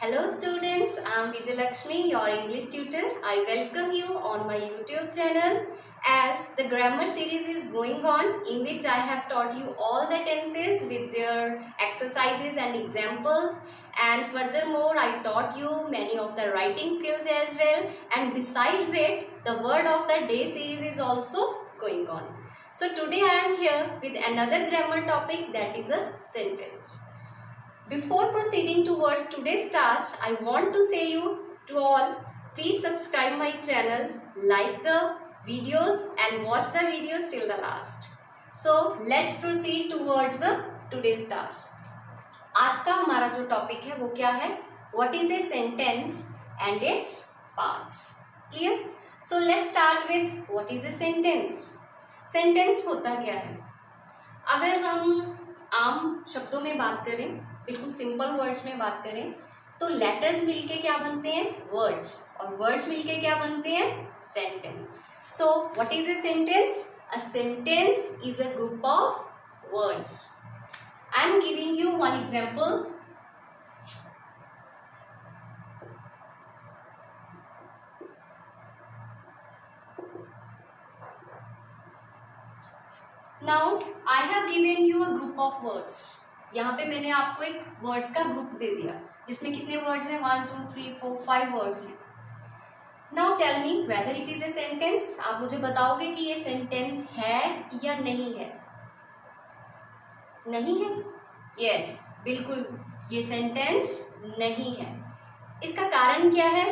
Hello students, I am Vijay Lakshmi, your English tutor. I welcome you on my YouTube channel as the grammar series is going on, in which I have taught you all the tenses with their exercises and examples, and furthermore I taught you many of the writing skills as well, and besides it the word of the day series is also going on. So today I am here with another grammar topic, that is a sentence. Before proceeding towards today's task, I want to say you to all, please subscribe my channel, like the videos and watch the videos till the last. So let's proceed towards the today's task. आज का हमारा जो topic है वो क्या है? What is a sentence and its parts? Clear? So let's start with what is a sentence. Sentence होता क्या है? अगर हम आम शब्दों में बात करें, बिल्कुल सिंपल वर्ड्स में बात करें, तो लेटर्स मिलके क्या बनते हैं? वर्ड्स, और वर्ड्स मिलके क्या बनते हैं? Sentence. So what is a sentence? A sentence is a group of words. I am giving you one example. Now I have given you a group of words. यहाँ पे मैंने आपको एक वर्ड्स का ग्रुप दे दिया जिसमें कितने वर्ड्स हैं? 1 2 3 4 5 वर्ड्स हैं. Now tell me whether it is a sentence. आप मुझे बताओगे कि ये सेंटेंस है या नहीं है? नहीं है? यस, बिल्कुल ये सेंटेंस नहीं है. इसका कारण क्या है?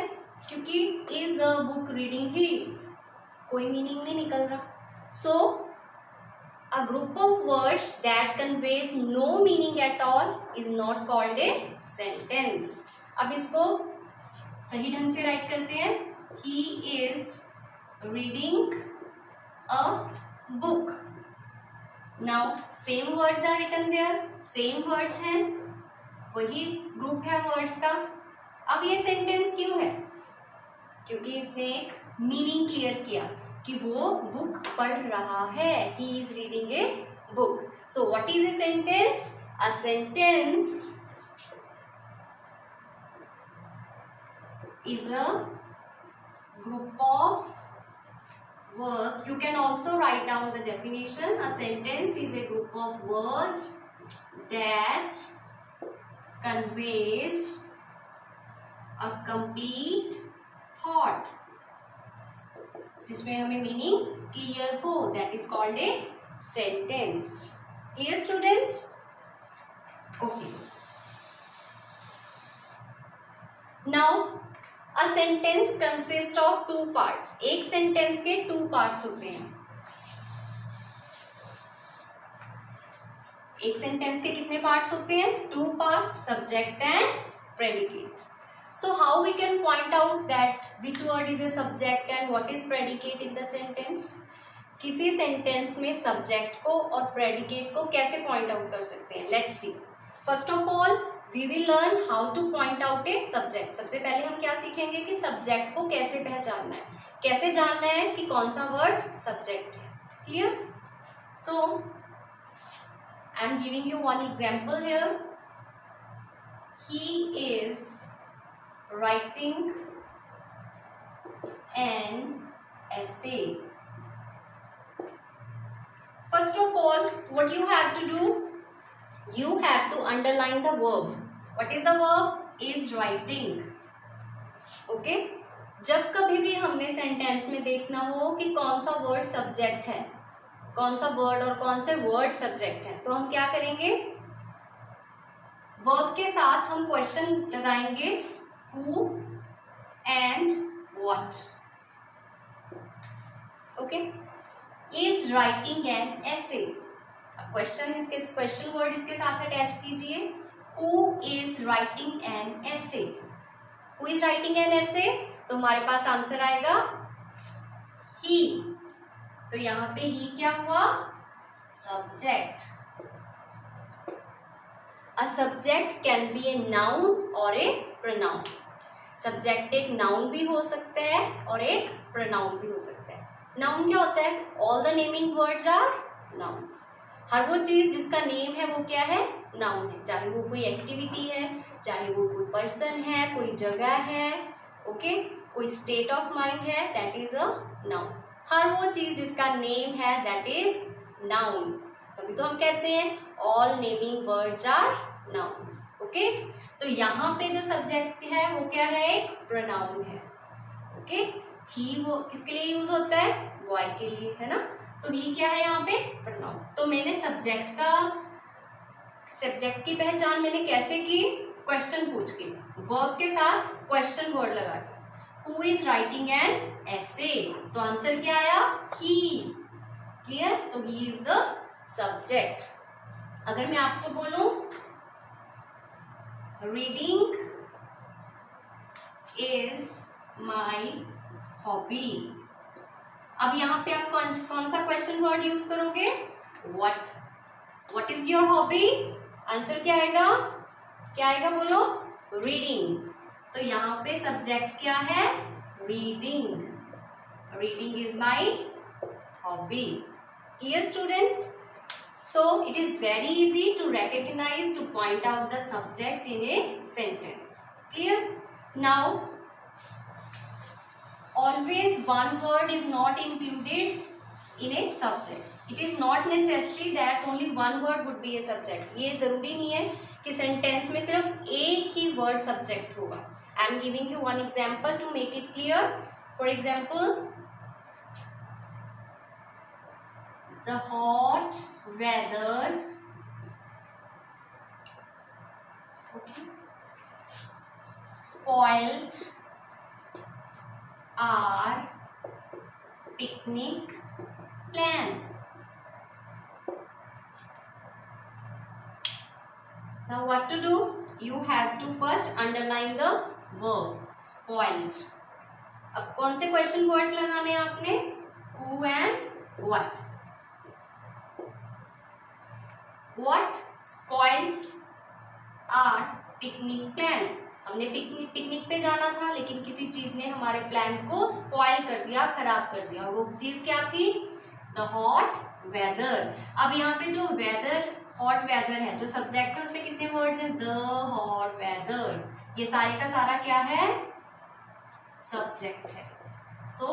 क्योंकि इज अ बुक रीडिंग ही कोई मीनिंग नहीं निकल रहा. सो a group of words that conveys no meaning at all is not called a sentence. अब इसको सही ढंग से राइट करते हैं. He is reading a book. Now same words are written there. Same words हैं, वही ग्रुप है वर्ड्स का. अब ये सेंटेंस क्यों है? क्योंकि इसने एक मीनिंग क्लियर किया कि वो बुक पढ़ रहा है. He is reading a book. So what is a sentence? A sentence is a group of words. You can also write down the definition. A sentence is a group of words that conveys a complete thought, जिसमें हमें meaning clear हो. That is called a sentence. Clear students? Okay. Now a sentence consist of 2 parts. एक sentence के 2 parts होते हैं. एक sentence के कितने पार्ट्स होते हैं? 2 parts, subject and predicate. So how we can point out that which word is a subject and what is predicate in the sentence? किसी सेंटेंस में सब्जेक्ट को और प्रेडिकेट को कैसे पॉइंट आउट कर सकते हैं? Let's see. First of all we will learn how to point out a subject. सबसे पहले हम क्या सीखेंगे कि सब्जेक्ट को कैसे पहचानना है, कैसे जानना है कि कौन सा वर्ड सब्जेक्ट है. Clear? So I am giving you one example here. He is writing an essay. First of all, what you have to do? You have to underline the verb. What is the verb? Is writing. Okay? जब कभी भी हमने sentence में देखना हो कि कौन सा वर्ड सब्जेक्ट है, कौन सा वर्ड और कौन से वर्ड सब्जेक्ट है, तो हम क्या करेंगे? वर्ब के साथ हम क्वेश्चन लगाएंगे. Who and what. Okay? Is writing an essay. Question इसके क्वेश्चन वर्ड इसके साथ अटैच कीजिए. Who is writing an essay? Who is writing an essay? तो हमारे पास आंसर आएगा he. तो यहाँ पे he क्या हुआ? Subject. A subject can be a noun or a pronoun. Subject एक नाउन भी हो सकता है और एक प्रोनाउन भी हो सकता है. नाउन क्या होता है? All the naming words are nouns. हर वो चीज जिसका नेम है वो क्या है, नाउन है। चाहे वो कोई एक्टिविटी है, चाहे वो कोई पर्सन है, कोई जगह है, ओके, कोई स्टेट ऑफ माइंड है, दैट इज अ नाउन। हर वो चीज जिसका नेम है दैट इज नाउन। तभी तो हम कहते हैं all naming words are nouns, okay. तो यहाँ पे जो सब्जेक्ट है वो क्या है, एक प्रोनाउन है, ओके। ही वो किसके लिए यूज होता है, बॉय के लिए, है ना। तो ही क्या है यहाँ पे, प्रोनाउन। तो मैंने सब्जेक्ट की पहचान मैंने कैसे की, क्वेश्चन पूछ के, वर्ब के साथ क्वेश्चन वर्ड लगा के। Who is writing an essay, तो आंसर क्या आया, ही। क्लियर, तो ही इज द सब्जेक्ट। अगर मैं आपको बोलूं रीडिंग इज माई हॉबी, अब यहाँ पे आप कौन सा क्वेश्चन वर्ड यूज करोगे, what is your hobby, answer क्या आएगा बोलो, रीडिंग। तो यहाँ पे सब्जेक्ट क्या है, reading is my hobby. Clear students, so it is very easy to recognize, to point out the subject in a sentence. Clear? Now always one word is not included in a subject. It is not necessary that only one word would be a subject. ये जरूरी नहीं है कि sentence में सिर्फ एक ही word subject होगा। I am giving you one example to make it clear. For example, the hot weather, okay, spoiled our picnic plan. Now what to do? You have to first underline the verb spoiled. अब कौन से question words लगाने हैं आपने, who and what. What spoiled our picnic plan? हमने picnic पे जाना था, लेकिन किसी चीज ने हमारे प्लान को स्पॉइल कर दिया, खराब कर दिया। वो चीज क्या थी, द हॉट वेदर। अब यहाँ पे जो वेदर, हॉट वेदर है, जो सब्जेक्ट है उसमें कितने वर्ड्स हैं, द हॉट वेदर। ये सारे का सारा क्या है, सब्जेक्ट है। सो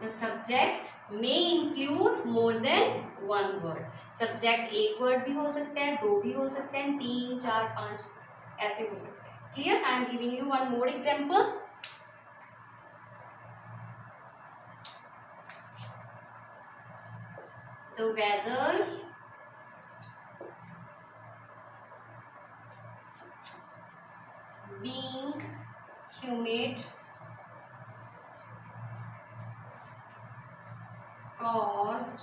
the subject may include more than one word. Subject एक वर्ड भी हो सकता है, दो भी हो सकते हैं, 3, 4, 5 ऐसे हो सकते हैं। Clear? I am giving you one more example. The weather being humid caused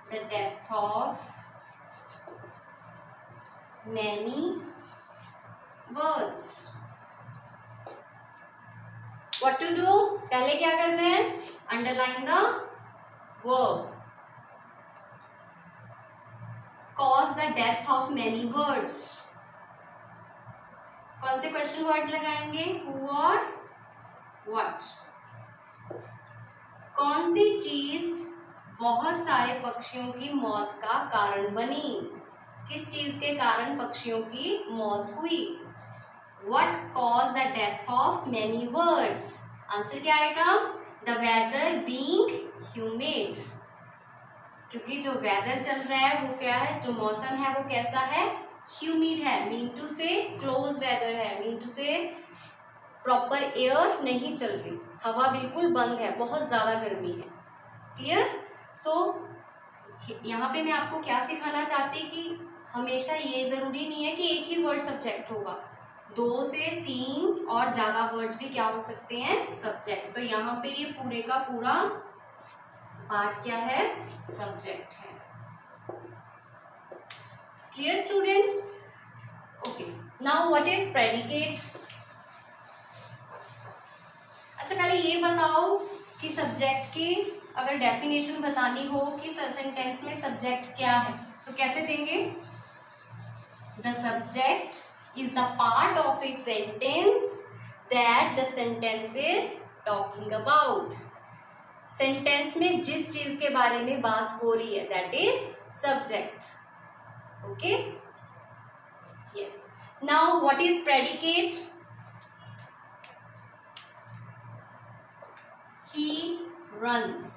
the death of many birds. What to do? पहले क्या करना है, underline the verb, cause the death of many birds. कौन से क्वेश्चन वर्ड्स लगाएंगे, who और what. कौन सी चीज बहुत सारे पक्षियों की मौत का कारण बनी, किस चीज के कारण पक्षियों की मौत हुई, What caused the death of many birds? Answer क्या आएगा, the weather being humid. क्योंकि जो वेदर चल रहा है वो क्या है, जो मौसम है वो कैसा है, ह्यूमिड है, मीन टू से क्लोज वेदर है, मीन टू से प्रॉपर एयर नहीं चल रही, हवा बिल्कुल बंद है, बहुत ज़्यादा गर्मी है। क्लियर? सो यहाँ पे मैं आपको क्या सिखाना चाहती कि हमेशा ये ज़रूरी नहीं है कि एक ही वर्ड सब्जेक्ट होगा, 2 से 3 और ज़्यादा वर्ड्स भी क्या हो सकते हैं, सब्जेक्ट। तो यहाँ पे ये पूरे का पूरा पार्ट क्या है, सब्जेक्ट है। Clear students? Okay, now what is predicate. अच्छा पहले ये बताओ कि सब्जेक्ट की अगर डेफिनेशन बतानी हो कि सेंटेंस में सब्जेक्ट क्या है तो कैसे देंगे, the subject is the part of a sentence that the sentence is talking about. Sentence में जिस चीज के बारे में बात हो रही है, that is subject. Okay, yes. Now what is predicate? He runs.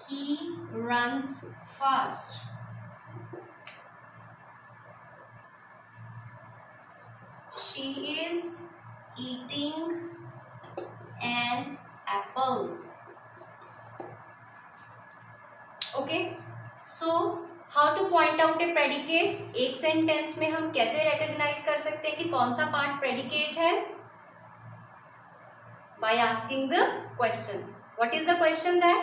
He runs fast. She is eating an apple. Okay. So how to point out a predicate? एक सेंटेंस में हम कैसे रिकॉग्नाइज कर सकते हैं कि कौन सा पार्ट प्रेडिकेट है? By asking the question. What is the question then?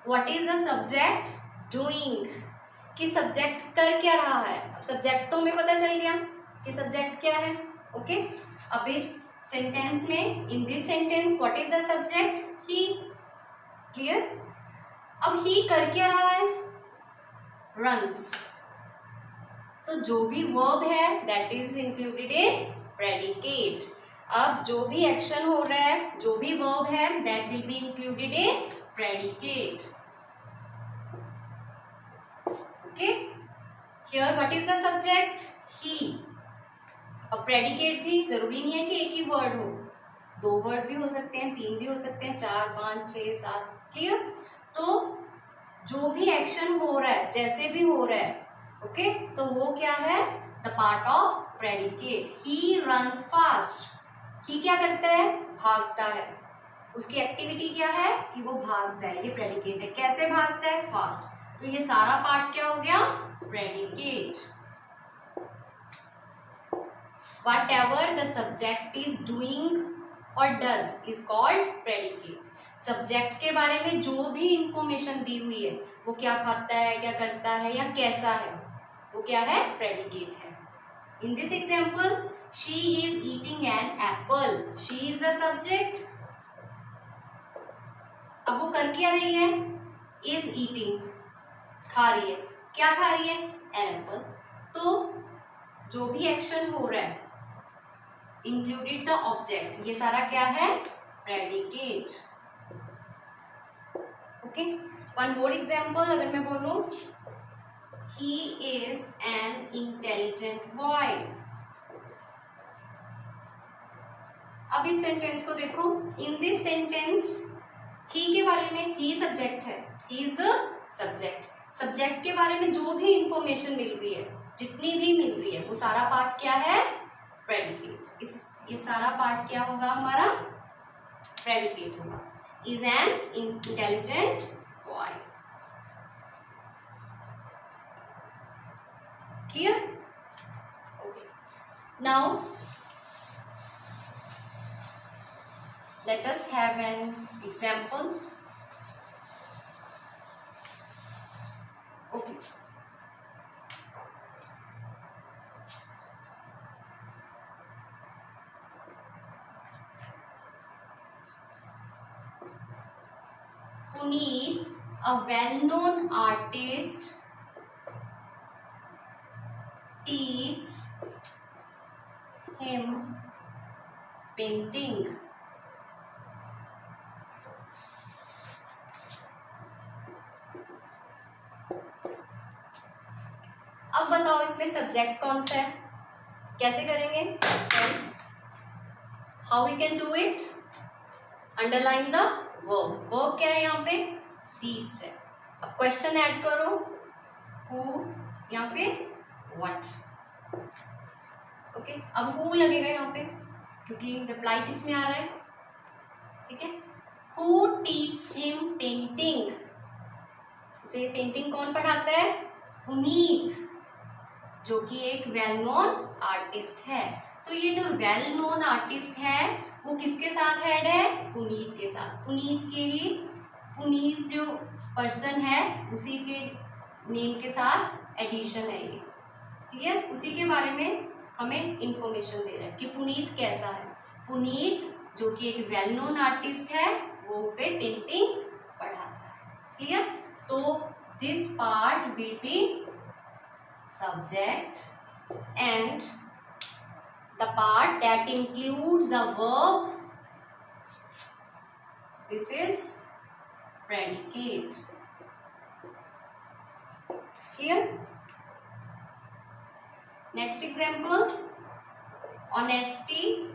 What is the subject doing? कि सब्जेक्ट कर क्या रहा है? अब सब्जेक्ट तो हमें पता चल गया कि सब्जेक्ट क्या है. ओके, अब इस सेंटेंस में, in this sentence, what is the subject? He. Clear? अब ही कर क्या रहा है? रन्स. तो जो भी वर्ब है that is included in predicate. अब जो भी एक्शन हो रहा है, जो भी वर्ब है, that will be included in predicate. Okay, here what is the subject? He. अब प्रेडिकेट भी जरूरी नहीं है कि एक ही वर्ड हो, 2 वर्ड भी हो सकते हैं, 3 भी हो सकते हैं, 4, 5, 6, 7. क्लियर? तो जो भी एक्शन हो रहा है, जैसे भी हो रहा है, ओके, तो वो क्या है? The part of predicate. He runs fast. He क्या करता है? भागता है. उसकी एक्टिविटी क्या है? कि वो भागता है. ये प्रेडिकेट है. कैसे भागता है? फास्ट. तो ये सारा पार्ट क्या हो गया? Predicate. Whatever the subject is doing or does is called predicate. Subject के बारे में जो भी इंफॉर्मेशन दी हुई है, वो क्या खाता है, क्या करता है या कैसा है, वो क्या है? प्रेडिकेट है. In this example, she is eating an apple. She is the subject. अब वो कर क्या रही है? Is eating. खा रही है. क्या खा रही है? An apple. तो जो भी एक्शन हो रहा है, included the object, ये सारा क्या है? Predicate. Okay. One more example, अगर मैं बोलूँ, he is an intelligent boy. अब इस सेंटेंस को देखो. इन दिस सेंटेंस ही के बारे में, ही सब्जेक्ट है, he is the subject. Subject के बारे में जो भी इंफॉर्मेशन मिल रही है, जितनी भी मिल रही है, वो सारा पार्ट क्या है? प्रेडिकेट. ये सारा पार्ट क्या होगा हमारा? प्रेडिकेट होगा. Is an intelligent boy. Clear? Okay. Now let us have an example. Okay. Puneet, a well-known artist, teaches him painting. अब बताओ इसमें सब्जेक्ट कौन सा है? कैसे करेंगे? How we can do it? Underline the verb. Verb क्या है यहाँ पे? टीच है. अब क्वेश्चन ऐड करो, हु या फिर व्हाट. ओके, अब हु लगेगा यहाँ पे क्योंकि रिप्लाई किस में आ रहा है. ठीक है. Who teach him painting. उसे पेंटिंग कौन पढ़ाता है? पुनीत, जो कि एक वेल नोन आर्टिस्ट है. तो ये जो वेल नोन आर्टिस्ट है वो किसके साथ ऐड है? पुनीत के साथ. पुनीत जो पर्सन है उसी के नेम के साथ एडिशन है ये. ठीक है. उसी के बारे में हमें इंफॉर्मेशन दे रहा है कि पुनीत कैसा है. पुनीत जो कि एक वेल नोन आर्टिस्ट है, वो उसे पेंटिंग पढ़ाता है. क्लियर? तो this part will be subject and the part that includes the verb This is predicate. Clear? Next example. Honesty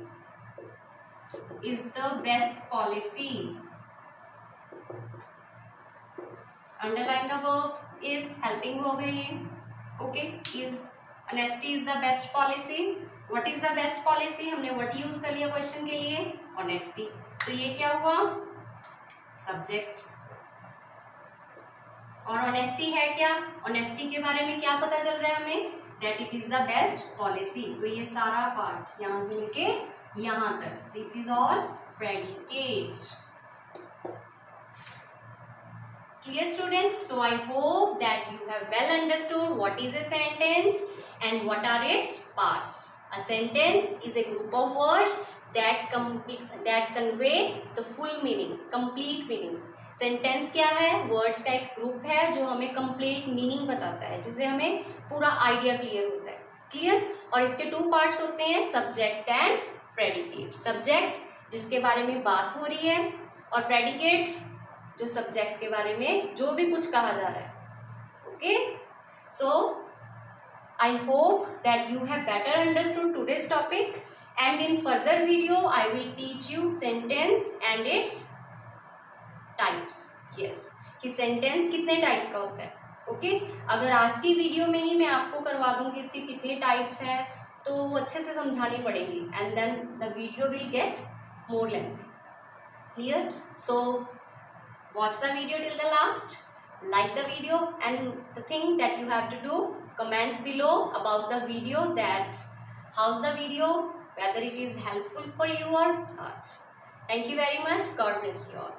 is the best policy. Underline the verb is helping verb है ये. Okay, is honesty is the best policy. What is the best policy? हमने what use कर लिया question के लिए, honesty. तो ये क्या हुआ? Subject. और honesty है क्या? honesty के बारे में क्या पता चल रहा है हमें? That it is the best policy. तो ये सारा पार्ट यहाँ से लेके यहाँ तक, it is all predicate. Clear students? So I hope that you have well understood what is a sentence and what are its parts. A sentence is a group of words that convey the full meaning, complete meaning. Sentence क्या है? Words का एक group है जो हमें complete meaning बताता है, जिससे हमें पूरा आइडिया क्लियर होता है. क्लियर? और इसके टू पार्ट्स होते हैं, सब्जेक्ट एंड प्रेडिकेट. सब्जेक्ट जिसके बारे में बात हो रही है, और प्रेडिकेट जो सब्जेक्ट के बारे में जो भी कुछ कहा जा रहा है. Okay, so I hope that you have better understood today's topic, and in further video I will teach you sentence and its types. Yes, कि sentence कितने टाइप का होता है. ओके, अगर आज की वीडियो में ही मैं आपको करवा दूँ कि इसकी कितने टाइप्स है, तो वो अच्छे से समझानी पड़ेगी, and then the video will get more lengthy. Clear? So watch the video till the last, like the video, and the thing that you have to do, comment below about the video, that how's the video, whether it is helpful for you or not. Thank you very much. God bless you all.